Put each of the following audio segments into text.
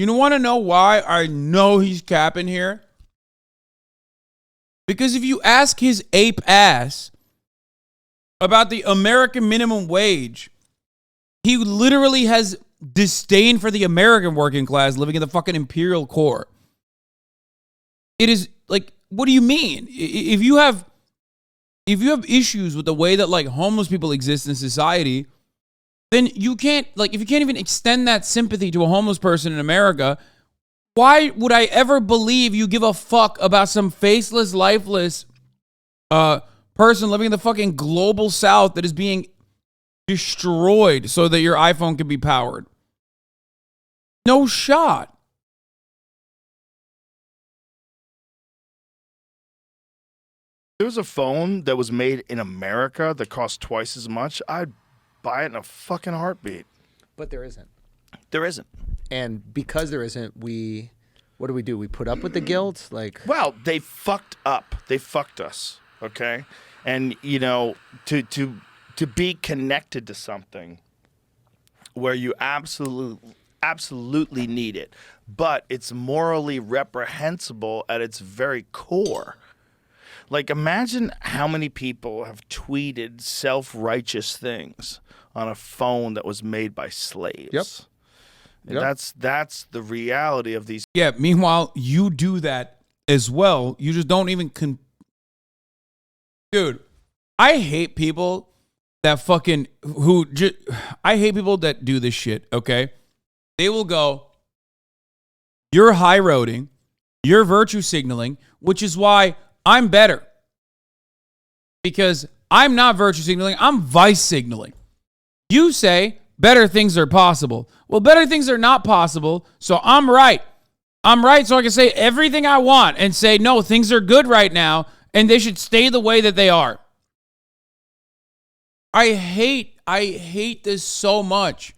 You want to know why I know he's capping here? Because if you ask his ape ass about the American minimum wage, he literally has disdain for the American working class living in the fucking imperial core. It is like, what do you mean? If you have issues with the way that like homeless people exist in society, then you can't, like, if you can't even extend that sympathy to a homeless person in America, why would I ever believe you give a fuck about some faceless, lifeless person living in the fucking global south that is being destroyed so that your iPhone can be powered? No shot. There was a phone that was made in America that cost twice as much, I'd buy it in a fucking heartbeat. But there isn't. There isn't. And because there isn't, what do? We put up with the guilt? Like, well, they fucked up. They fucked us, okay? And, you know, to be connected to something where you absolutely need it, but it's morally reprehensible at its very core. Like, imagine how many people have tweeted self-righteous things on a phone that was made by slaves. Yep. That's the reality of these. Yeah, meanwhile, you do that as well. You just don't even Dude, I hate people that fucking I hate people that do this shit, okay? They will go, you're high roading, you're virtue signaling, which is why I'm better. Because I'm not virtue signaling, I'm vice signaling. You say better things are possible. Well, better things are not possible, so I'm right. I'm right so I can say everything I want and say, no, things are good right now, and they should stay the way that they are. I hate this so much.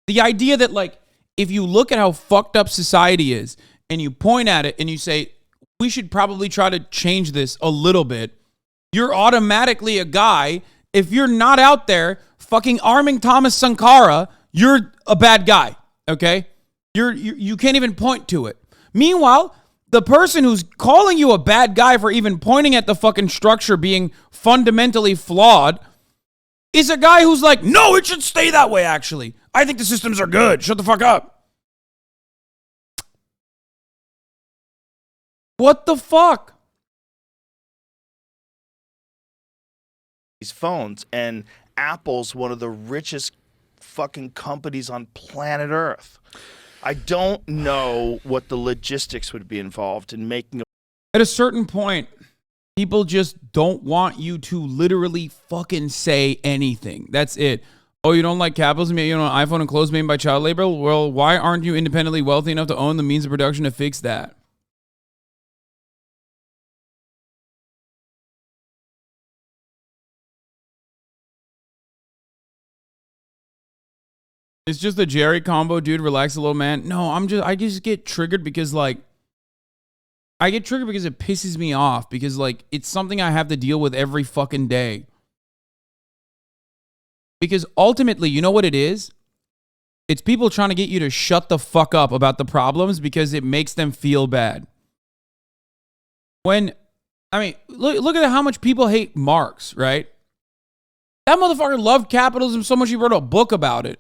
The idea that, like, if you look at how fucked up society is, and you point at it and you say, we should probably try to change this a little bit, you're automatically a guy. If you're not out there fucking arming Thomas Sankara, you're a bad guy, okay? You can't even point to it. Meanwhile, the person who's calling you a bad guy for even pointing at the fucking structure being fundamentally flawed is a guy who's like, no, it should stay that way, actually. I think the systems are good. Shut the fuck up. What the fuck? These phones, and Apple's one of the richest fucking companies on planet Earth. I don't know what the logistics would be involved in making. At a certain point, people just don't want you to literally fucking say anything. That's it. Oh, you don't like capitalism? You know, iPhone and clothes made by child labor? Well, why aren't you independently wealthy enough to own the means of production to fix that? It's just the Jerry combo, dude. Relax a little, man. No, I just get triggered because, like, I get triggered because it pisses me off because, like, it's something I have to deal with every fucking day. Because ultimately, you know what it is? It's people trying to get you to shut the fuck up about the problems because it makes them feel bad. Look at how much people hate Marx, right? That motherfucker loved capitalism so much he wrote a book about it.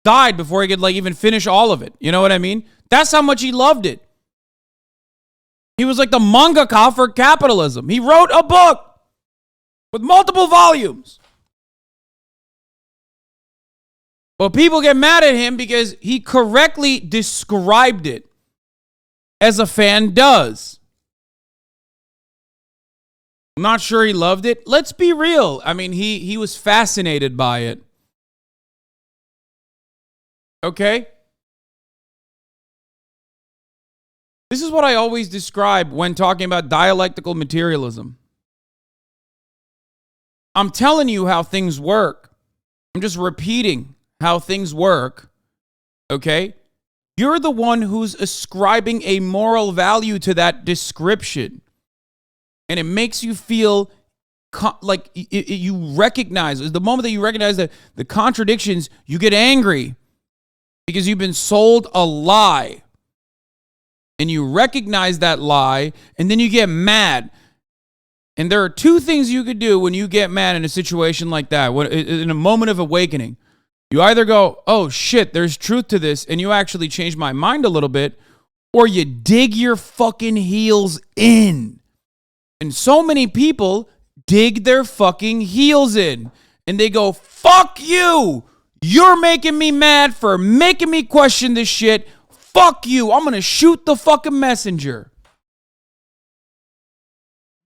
Died before he could, like, even finish all of it. You know what I mean? That's how much he loved it. He was like the mangaka for capitalism. He wrote a book with multiple volumes. But people get mad at him because he correctly described it, as a fan does. I'm not sure he loved it. Let's be real. I mean, he was fascinated by it. Okay? This is what I always describe when talking about dialectical materialism. I'm telling you how things work. I'm just repeating how things work. Okay? You're the one who's ascribing a moral value to that description. And it makes you feel like you recognize, the moment that you recognize the contradictions, you get angry. because you've been sold a lie. And you recognize that lie, and then you get mad. And there are two things you could do when you get mad in a situation like that, in a moment of awakening. You either go, oh shit, there's truth to this, and you actually change my mind a little bit, or you dig your fucking heels in. And so many people dig their fucking heels in. And they go, fuck you! You're making me mad for making me question this shit. Fuck you. I'm going to shoot the fucking messenger.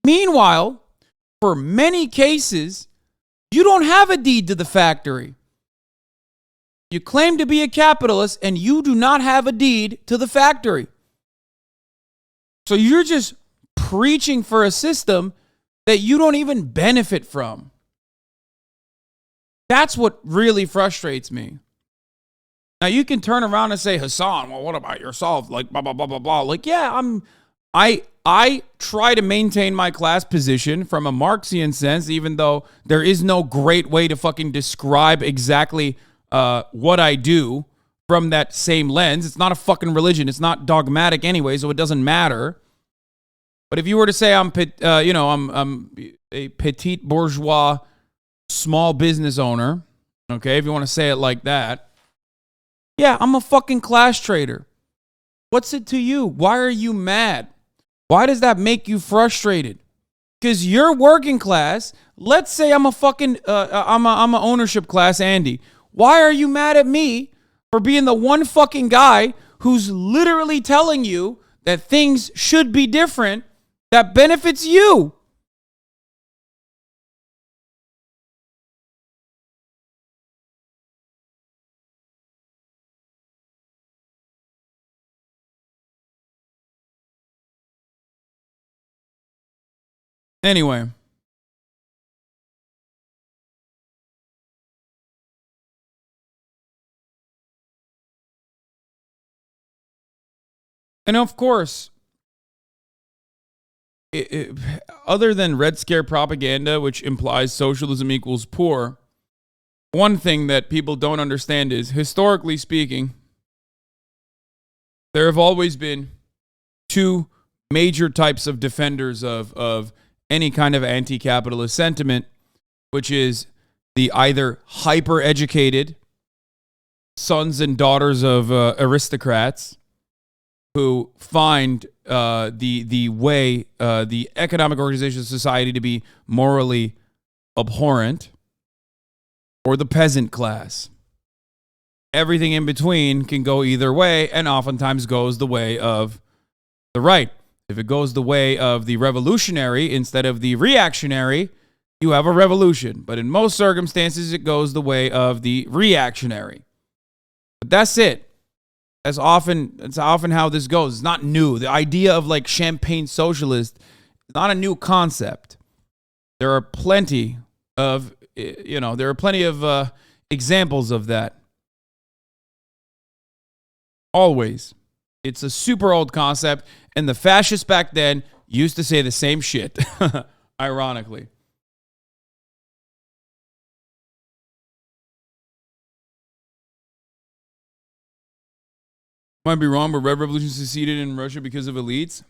Meanwhile, for many cases, you don't have a deed to the factory. You claim to be a capitalist and you do not have a deed to the factory. So you're just preaching for a system that you don't even benefit from. That's what really frustrates me. Now you can turn around and say, Hasan, well, what about yourself? Like, blah, blah, blah, blah, blah. Like, yeah, I try to maintain my class position from a Marxian sense, even though there is no great way to fucking describe exactly what I do from that same lens. It's not a fucking religion. It's not dogmatic anyway, so it doesn't matter. But if you were to say I'm a petite bourgeois small business owner, okay, if you want to say it like that, yeah, I'm a fucking class trader. What's it to you? Why are you mad? Why does that make you frustrated? Because you're working class. Let's say I'm a fucking, I'm a ownership class, Andy. Why are you mad at me for being the one fucking guy who's literally telling you that things should be different that benefits you? Anyway. And of course, other than Red Scare propaganda, which implies socialism equals poor, one thing that people don't understand is, historically speaking, there have always been two major types of defenders of any kind of anti-capitalist sentiment, which is the either hyper-educated sons and daughters of aristocrats who find the economic organization of society to be morally abhorrent, or the peasant class. Everything in between can go either way, and oftentimes goes the way of the right. If it goes the way of the revolutionary instead of the reactionary, you have a revolution. But in most circumstances, it goes the way of the reactionary. But that's it. That's often how this goes. It's not new. The idea of like champagne socialist is not a new concept. There are plenty of examples of that. Always. It's a super old concept, and the fascists back then used to say the same shit, ironically. Might be wrong, but Red Revolution succeeded in Russia because of elites.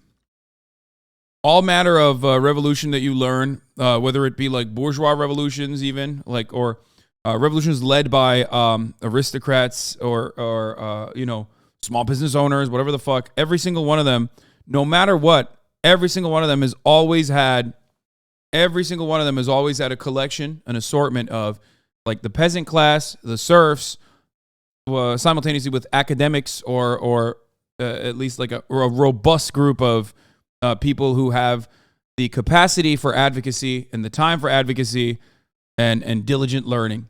All matter of revolution that you learn, whether it be like bourgeois revolutions even, like, or revolutions led by aristocrats or small business owners, whatever the fuck, every single one of them, no matter what, every single one of them has always had a collection, an assortment of like the peasant class, the serfs, simultaneously with academics or at least like a robust group of people who have the capacity for advocacy and the time for advocacy and diligent learning.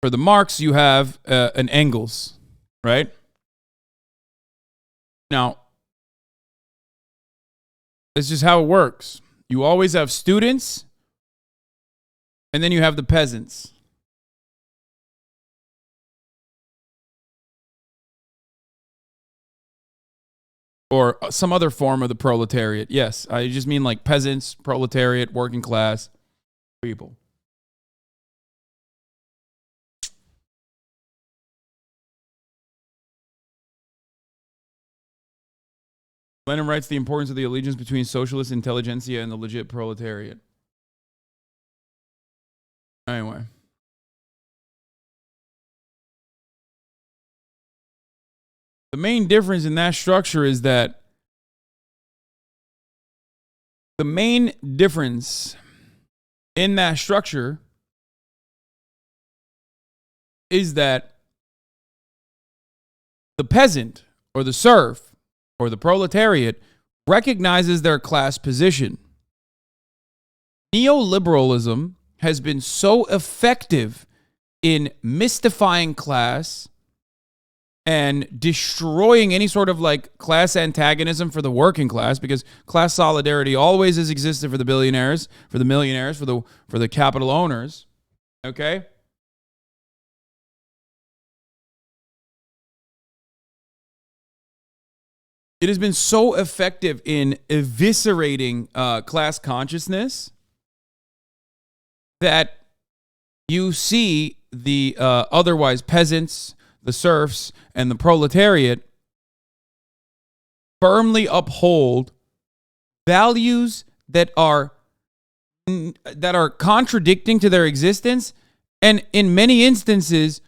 For the Marx, you have an Engels, right? Now, this is how it works. You always have students, and then you have the peasants. Or some other form of the proletariat. Yes, I just mean like peasants, proletariat, working class people. Lenin writes the importance of the allegiance between socialist intelligentsia and the legit proletariat. Anyway. The main difference in that structure is that the main difference in that structure is that the peasant or the serf or the proletariat recognizes their class position. Neoliberalism has been so effective in mystifying class and destroying any sort of like class antagonism for the working class, because class solidarity always has existed for the billionaires, for the millionaires, for the capital owners. Okay? It has been so effective in eviscerating class consciousness that you see the otherwise peasants, the serfs, and the proletariat firmly uphold values that are contradicting to their existence, and in many instances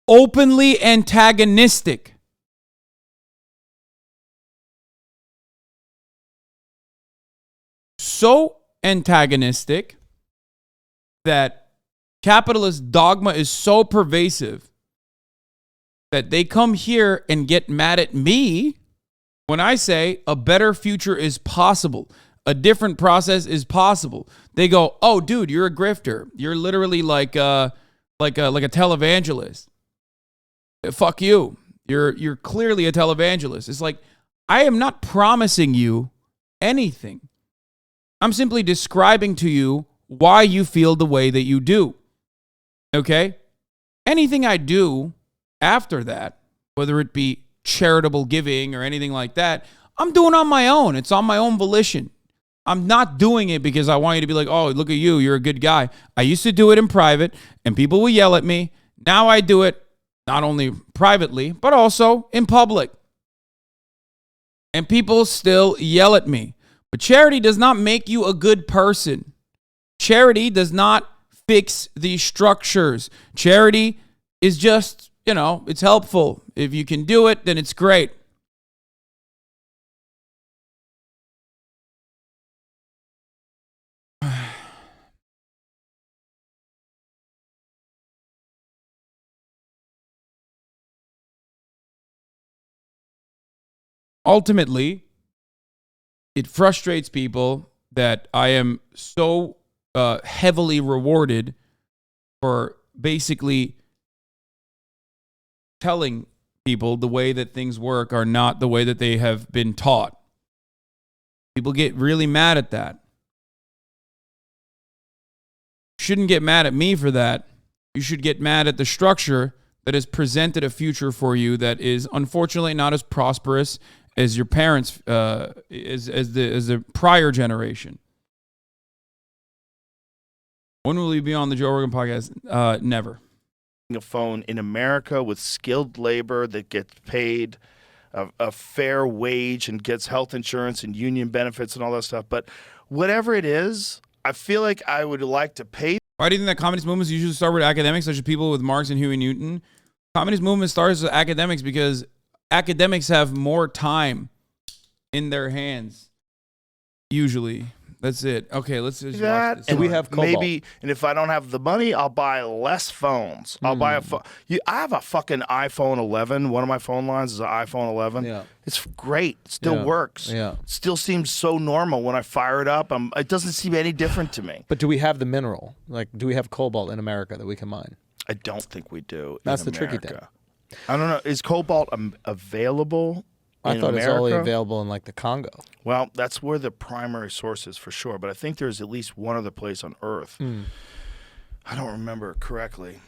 openly antagonistic. So antagonistic that capitalist dogma is so pervasive that they come here and get mad at me when I say a better future is possible. A different process is possible. They go, "Oh, dude, you're a grifter. You're literally like a televangelist. Fuck you. You're clearly a televangelist." It's like, I am not promising you anything. I'm simply describing to you why you feel the way that you do. Okay? Anything I do after that, whether it be charitable giving or anything like that, I'm doing on my own. It's on my own volition. I'm not doing it because I want you to be like, "Oh, look at you. You're a good guy." I used to do it in private and people will yell at me. Now I do it not only privately, but also in public. And people still yell at me. But charity does not make you a good person. Charity does not fix these structures. Charity is just, it's helpful. If you can do it, then it's great. Ultimately, it frustrates people that I am so heavily rewarded for basically telling people the way that things work are not the way that they have been taught. People get really mad at that. You shouldn't get mad at me for that. You should get mad at the structure that has presented a future for you that is unfortunately not as prosperous as your parents, as the prior generation. When will you be on the Joe Rogan podcast? Never. A phone in America with skilled labor that gets paid a fair wage and gets health insurance and union benefits and all that stuff. But whatever it is, I feel like I would like to pay. Why do you think that communist movements usually start with academics, such as people with Marx and Huey Newton? Communist movement starts with academics because academics have more time in their hands. Usually. That's it. Okay, let's just watch this. And we have Cobalt. Maybe, and if I don't have the money, I'll buy less phones. I'll buy a phone. I have a fucking iPhone 11. One of my phone lines is an iPhone 11. Yeah. It's great. It still works. Yeah. It still seems so normal when I fire it up. It doesn't seem any different to me. But do we have the mineral? Like, do we have cobalt in America that we can mine? I don't think we do. That's the tricky thing. I don't know. Is cobalt available? I thought it's only available in like the Congo. Well, that's where the primary source is for sure. But I think there's at least one other place on Earth. I don't remember correctly.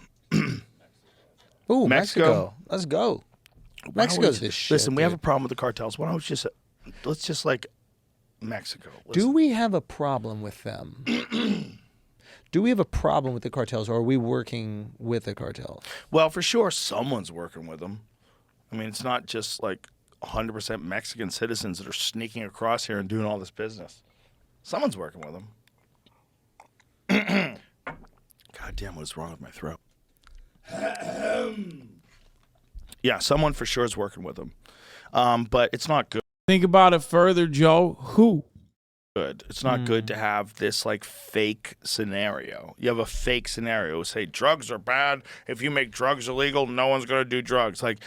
Ooh, Mexico. Let's go. Mexico's this shit. Listen, we have a problem with the cartels. Why don't we let's just like Mexico. Listen. Do we have a problem with them? Do we have a problem with the cartels, or are we working with the cartels? Well, for sure, someone's working with them. I mean, it's not just like 100% Mexican citizens that are sneaking across here and doing all this business. Someone's working with them. God damn, what's wrong with my throat? Yeah, someone for sure is working with them. But it's not good. Think about it further, Joe. Who? It's not good to have this like fake scenario. You have a fake scenario. Say drugs are bad. If you make drugs illegal, no one's going to do drugs. Like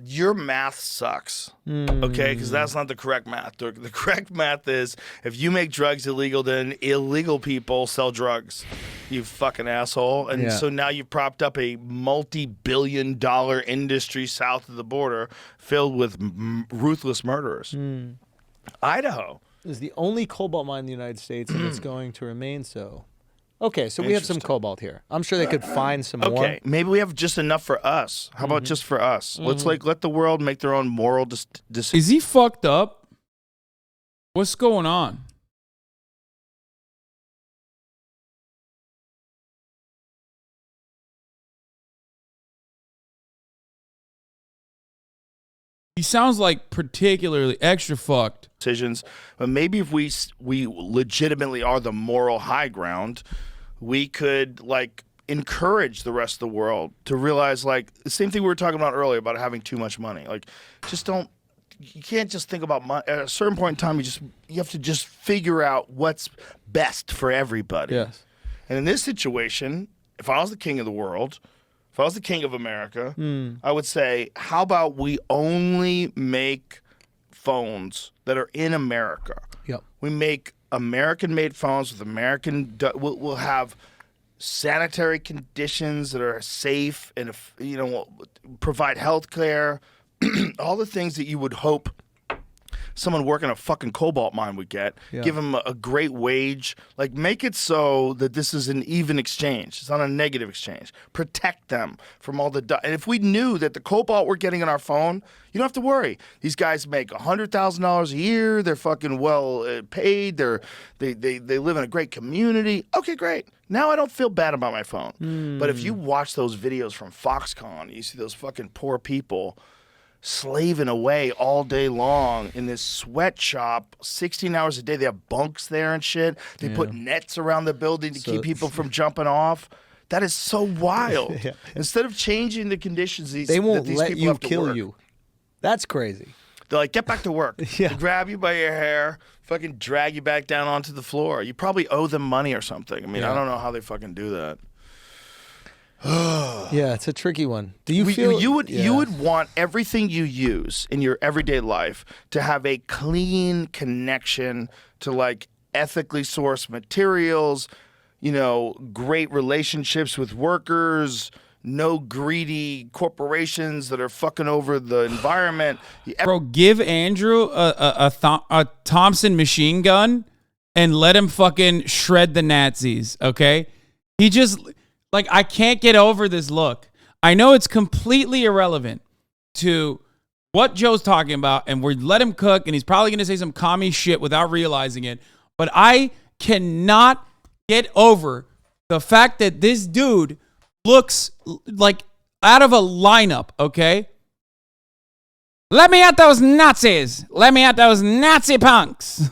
your math sucks. Okay? Because that's not the correct math. The correct math is if you make drugs illegal, then illegal people sell drugs. You fucking asshole. And so now you've propped up a multi-billion-dollar industry south of the border filled with ruthless murderers. Idaho is the only cobalt mine in the United States, and it's going to remain so. Okay, so we have some cobalt here. I'm sure they could find some more. Okay, maybe we have just enough for us. How about just for us? Let's like let the world make their own moral decision. Is he fucked up? What's going on? He sounds like particularly extra fucked. Decisions, but maybe if we legitimately are the moral high ground, we could like encourage the rest of the world to realize like the same thing we were talking about earlier about having too much money. Like, just don't. You can't just think about money. At a certain point in time, you have to just figure out what's best for everybody. Yes. And in this situation, if I was the king of the world. If I was the king of America, I would say, how about we only make phones that are in America? Yep. We make American-made phones with American. We'll have sanitary conditions that are safe and provide health care, all the things that you would hope someone working a fucking cobalt mine would get. Yeah. Give them a great wage. Like, make it so that this is an even exchange. It's not a negative exchange. Protect them from all the... And if we knew that the cobalt we're getting in our phone, you don't have to worry. These guys make $100,000 a year. They're fucking well paid. They live in a great community. Okay, great. Now I don't feel bad about my phone. But if you watch those videos from Foxconn, you see those fucking poor people slaving away all day long in this sweatshop, 16 hours a day. They have bunks there and shit. They put nets around the building to keep people from jumping off. That is so wild. Instead of changing the conditions, they won't these let people you have to kill work. you. That's crazy. They're like, get back to work. Yeah. They grab you by your hair, fucking drag you back down onto the floor. You probably owe them money or something. I mean, I don't know how they fucking do that. Yeah, it's a tricky one. Do you feel you would want everything you use in your everyday life to have a clean connection to like ethically sourced materials, great relationships with workers, no greedy corporations that are fucking over the environment. Bro, give Andrew a Thompson machine gun and let him fucking shred the Nazis, okay? He just... Like, I can't get over this look. I know it's completely irrelevant to what Joe's talking about, and we let him cook, and he's probably going to say some commie shit without realizing it. But I cannot get over the fact that this dude looks like out of a lineup, okay? Let me at those Nazis. Let me at those Nazi punks.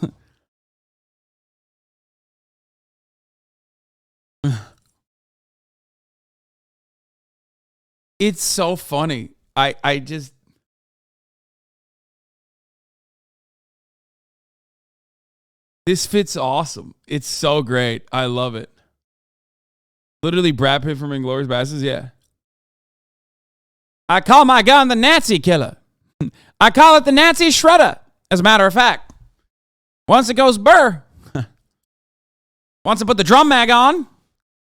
It's so funny. I just... This fits awesome. It's so great. I love it. Literally Brad Pitt from Inglourious Basterds, yeah. I call my gun the Nazi killer. I call it the Nazi shredder, as a matter of fact. Once it goes burr, once I put the drum mag on,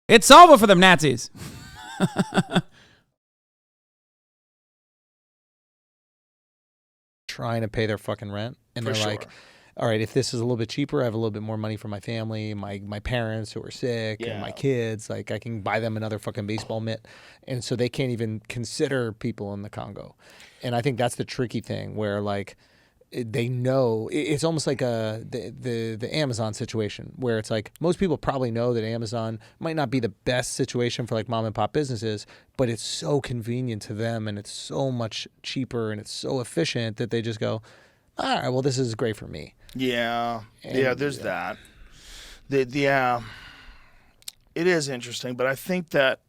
it's over for them Nazis. Trying to pay their fucking rent, and they're like, all right, if this is a little bit cheaper, I have a little bit more money for my family, my parents who are sick, and my kids. Like, I can buy them another fucking baseball mitt. And so they can't even consider people in the Congo. And I think that's the tricky thing where, like, they know it's almost like the Amazon situation where it's like most people probably know that Amazon might not be the best situation for like mom and pop businesses, but it's so convenient to them and it's so much cheaper and it's so efficient that they just go, all right, well, this is great for me. Yeah. There's that. Yeah. It is interesting, but I think that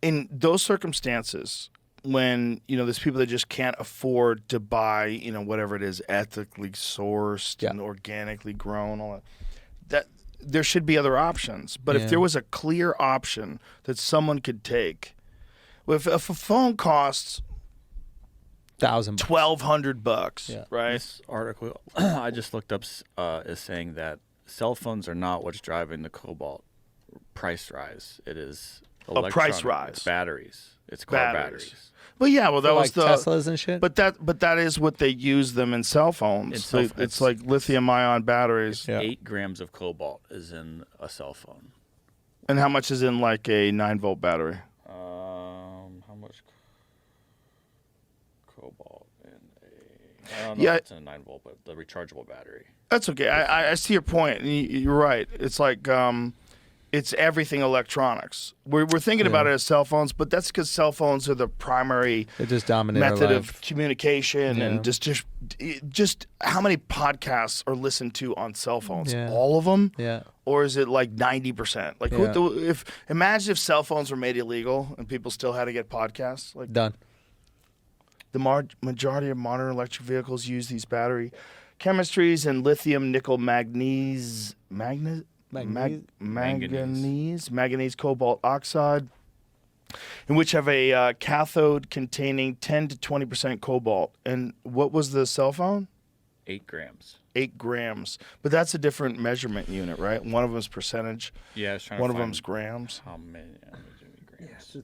in those circumstances, when, there's people that just can't afford to buy, whatever it is, ethically sourced and organically grown, all that there should be other options. But if there was a clear option that someone could take, if a phone costs $1,200, right? This article I just looked up is saying that cell phones are not what's driving the Cobalt price rise. It is price rise. Batteries. It's car batteries. Well, yeah, that was like Teslas and shit. But that is what they use them in cell phones. It's like lithium-ion batteries. 8 grams of cobalt is in a cell phone. And how much is in like a 9-volt battery? How much cobalt in a? I don't know if it's in a 9-volt, but the rechargeable battery. That's okay. I see your point. You're right. It's like it's everything electronics. We're thinking about it as cell phones, but that's because cell phones are the primary method of communication, and just how many podcasts are listened to on cell phones? All of them? Yeah. Or is it like 90%? Like, imagine if cell phones were made illegal and people still had to get podcasts. Like, done. The majority of modern electric vehicles use these battery chemistries and lithium, nickel, manganese, cobalt oxide, in which have a cathode containing 10 to 20% cobalt. And what was the cell phone? 8 grams. 8 grams. But that's a different measurement unit, right? One of them is percentage. Yeah, I was trying one to of them's grams. How many grams?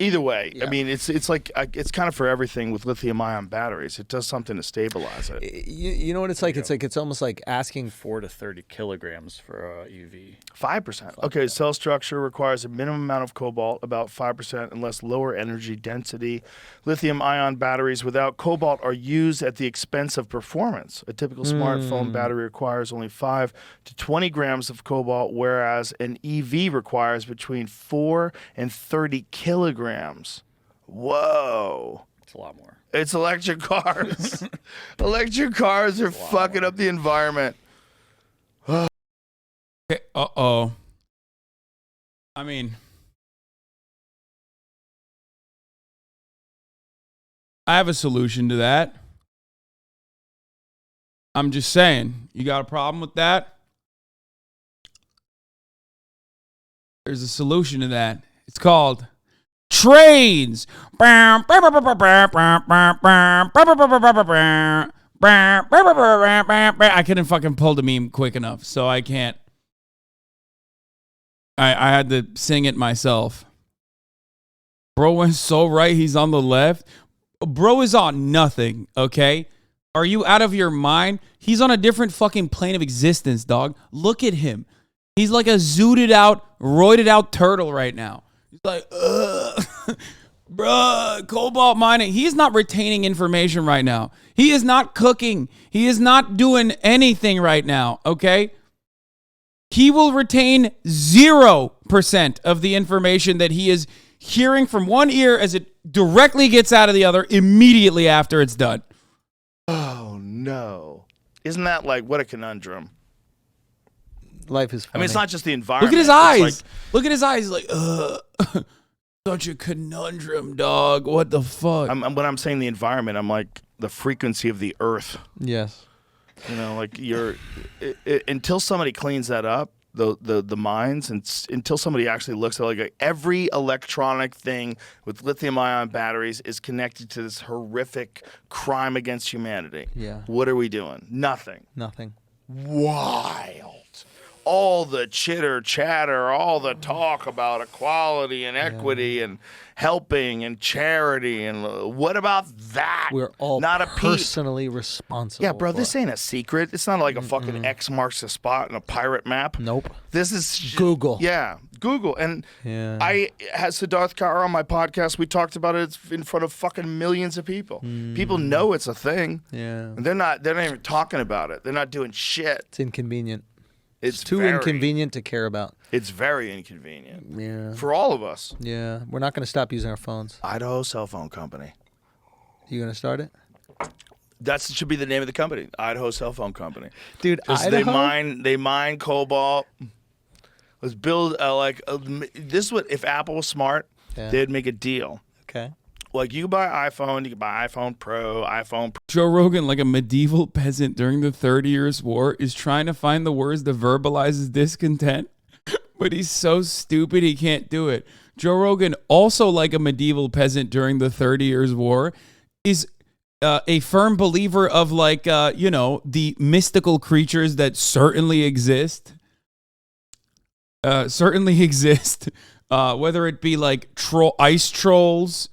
Either way, I mean, it's like it's kind of for everything with lithium-ion batteries. It does something to stabilize it. You know what it's like? It's almost like asking 4 to 30 kilograms for EV. 5%. Okay, cell structure requires a minimum amount of cobalt, about 5%, unless lower energy density. Lithium-ion batteries without cobalt are used at the expense of performance. A typical smartphone battery requires only 5 to 20 grams of cobalt, whereas an EV requires between 4 and 30 kilograms. Whoa. It's a lot more. It's electric cars. Electric cars are fucking up the environment. Okay, I mean, I have a solution to that. I'm just saying, you got a problem with that? There's a solution to that. It's called trains. I couldn't fucking pull the meme quick enough, so I can't. I had to sing it myself. Bro went so right, he's on the left. Bro is on nothing, okay? Are you out of your mind? He's on a different fucking plane of existence, dog. Look at him. He's like a zooted out, roided out turtle right now. He's like, bruh, cobalt mining. He's not retaining information right now. He is not cooking. He is not doing anything right now, okay? He will retain 0% of the information that he is hearing from one ear as it directly gets out of the other immediately after it's done. Oh, no. Isn't that like, what a conundrum? Life is funny. I mean, it's not just the environment. Look at his eyes. Look at his eyes. He's like, such a conundrum, dog. What the fuck? When I'm saying the environment, I'm like the frequency of the earth. Yes. You know, like until somebody cleans that up, the mines, and until somebody actually looks at like every electronic thing with lithium-ion batteries is connected to this horrific crime against humanity. Yeah. What are we doing? Nothing. Wild. All the chitter chatter, all the talk about equality and equity and helping and charity, and what about that? We're all not a personally responsible. Yeah, bro, this ain't a secret. It's not like a fucking X marks the spot in a pirate map. Nope. This is Google. Yeah, Google. And Yeah. I had Siddharth Kaur on my podcast. We talked about it in front of fucking millions of people. People know it's a thing. Yeah. And they're not even talking about it. They're not doing shit. It's inconvenient. It's too inconvenient to care about. It's very inconvenient. Yeah. For all of us. Yeah. We're not going to stop using our phones. Idaho Cell Phone Company. You going to start it? That should be the name of the company, Idaho Cell Phone Company. Dude, Because they mine cobalt. Let's build this. Would if Apple was smart, they'd make a deal. Okay. Like you buy iPhone, you can buy iPhone Pro, Joe Rogan, like a medieval peasant during the 30 Years' War, is trying to find the words to verbalize his discontent, but he's so stupid he can't do it. Joe Rogan, also like a medieval peasant during the 30 Years' War, is a firm believer of the mystical creatures that certainly exist. Whether it be like ice trolls.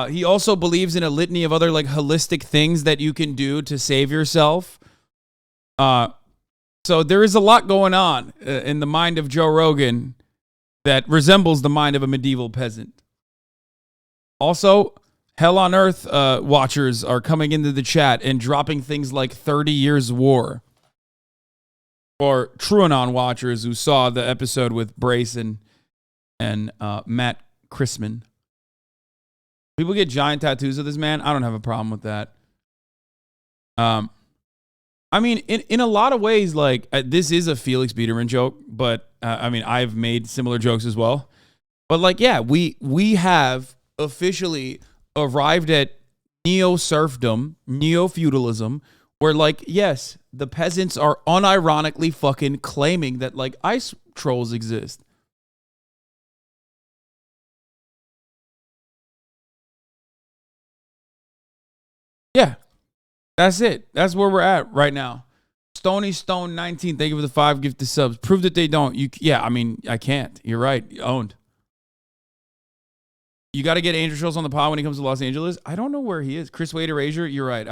He also believes in a litany of other like holistic things that you can do to save yourself. So there is a lot going on in the mind of Joe Rogan that resembles the mind of a medieval peasant. Also, Hell on Earth watchers are coming into the chat and dropping things like 30 Years War. Or TrueAnon watchers who saw the episode with Brace and Matt Chrisman. People get giant tattoos of this man. I don't have a problem with that. I mean, in a lot of ways, like this is a Felix Biederman joke, but I mean, I've made similar jokes as well. But like, yeah, we have officially arrived at neo-serfdom, neo-feudalism, where like, yes, the peasants are unironically fucking claiming that like ice trolls exist. Yeah, that's it. That's where we're at right now. Stony Stone 19, thank you for the 5 gifted subs. Prove that they don't. Yeah, I mean, I can't. You're right. Owned. You got to get Angel Schultz on the pod when he comes to Los Angeles. I don't know where he is. Chris Wade Erasure, you're right.